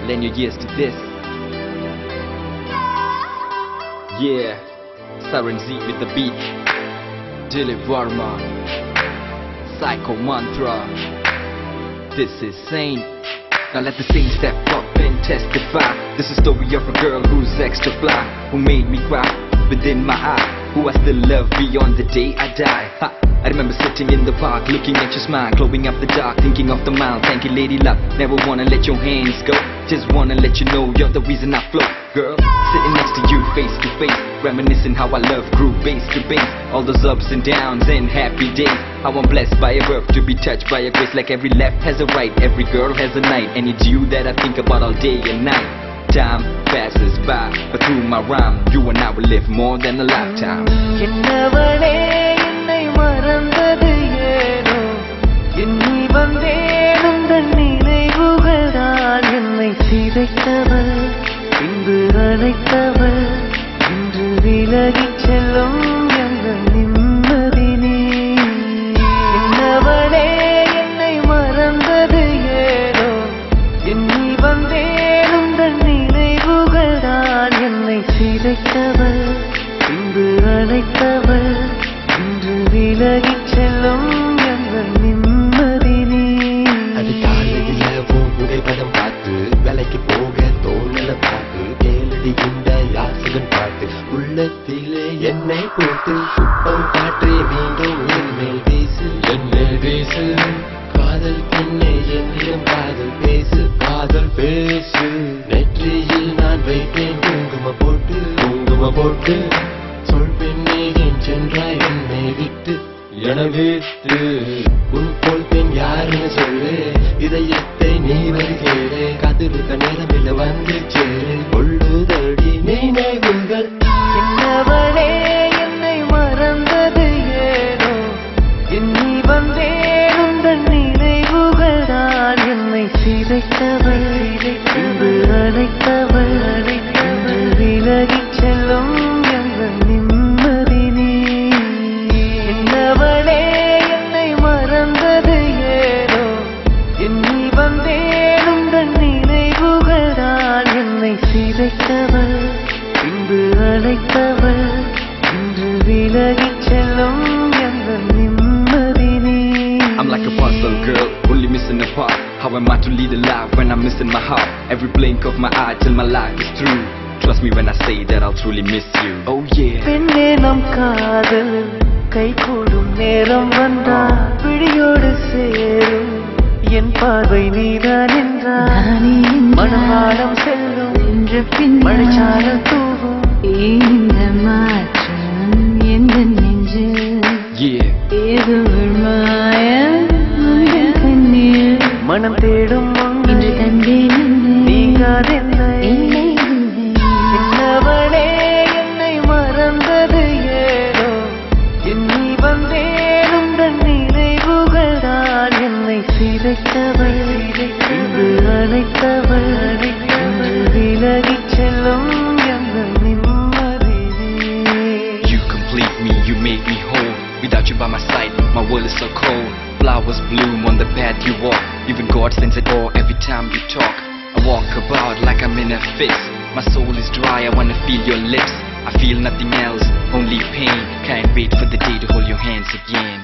Lend your ears to this. Yeah, Siren Z with the beat. Dilip Varma, Psycho Mantra. This is Saint. Now let the saint step up and testify. This is the story of a girl who's extra fly, who made me cry within my eye, who I still love beyond the day I die. Ha. I remember sitting in the park, looking at your smile, glowing up the dark, thinking of the mile. Thank you, lady luck. Never wanna let your hands go. Just wanna let you know you're the reason I float, girl. Sitting next to you, face to face, reminiscing how I love grew base to base. All those ups and downs and happy days. How I'm blessed by a birth to be touched by a grace. Like every left has a right, every girl has a night, and it's you that I think about all day and night. Time passes by, but through my rhyme, you and I will live more than a lifetime. மறந்தது ஏனோ எண்ணி வந்தேன் உந்தன் நினைவுகள் தான் என்னை சிதைத்தவள் பின்பு அழைத்தவள் இன்று விலகிச் செல்லும் எங்கள் நிம்மதி நீ என்னவளே என்னை மறந்தது ஏனோ எண்ணி வந்தேன் உந்தன் நினைவுகள் தான் என்னை சிதைத்தவள் பின்பு அழைத்தவள் விலகிச் செல்லும் எங்கள் நிம்மதி நீ. அது காலையில உன் புகைப்படம் பார்த்து வேலைக்கு போக தோணல பார்த்து கேளடி இந்த யாசகன் பாட்டு உள்ளத்திலே என்னை போட்டு சுப்பம் காற்றே மீண்டும் என் மேல் வீசு என்னை வீசு காதல் பெண்ணே என்னிடம் காதல் பேசு காதல் பேசு நெற்றியில் நான் வைத்தேன் குங்கும போட்டு சொல் பெண்ணே என் சென்றாய் என்னை விட்டு எனவேத்து உன் போல் பெண் யாருன்னு சொல்லு இதயத்தை நீ வருகிறே காத்திருக்க நேரமில்ல வந்து சேரு கொள்ளுதடி நினைவுகள் என்னவளே என்னை மறந்தது ஏனோ எண்ணி வந்தேன் உந்தன் நினைவுகள் தான் என்னை சிதைத்தவள் இன்று அழைத்தவள் விலகிச் செல்லும் எங்கள் நிம்மதி நீ என்னவளே என்னை மறந்தது ஏனோ எண்ணி வந்தேன் உந்தன் நினைவுகள் தான் என்னை சிதைத்தவள் பின்பு அழைத்தவள் இன்று விலகிச் செல்லும் எங்கள் நிம்மதி நீ. I'm like a puzzle girl, only missing a part. How am I to lead a life when I'm missing my heart? Every blink of my eye till my life is through. Trust me when I say that I'll truly miss you. Oh yeah. பெண்ணே நம் காதல் கை கூடும் நேரம் வந்தால் பிடியோடு சேரும் என் பார்வை நீதான் என்றால் மனமாடம் செல்லும் மழைச்சாரல் தூவும் இந்த மாற்றம் எந்த நெஞ்சு ஏதோ ஒரு மாயம் கண்ணீர் மனம் தேடும் இன்று கண்டேன் நீங்காதென்னை என்னவளே என்னை மறந்தது ஏனோ எண்ணி வந்தேன் உந்தன் நினைவுகள் தான் என்னை சிதைத்தவள் இன்று அழைத்தவள் விலகிச் செல்லும் எங்கள் நிம்மதி நீ. You complete me, you make me whole. Without you by my side, my world is so cold. Flowers bloom on the path you walk. Even God sends it all every time you talk. I walk about like I'm in a fix. My soul is dry, I wanna feel your lips. I feel nothing else, only pain. Can't wait for the day to hold your hands again.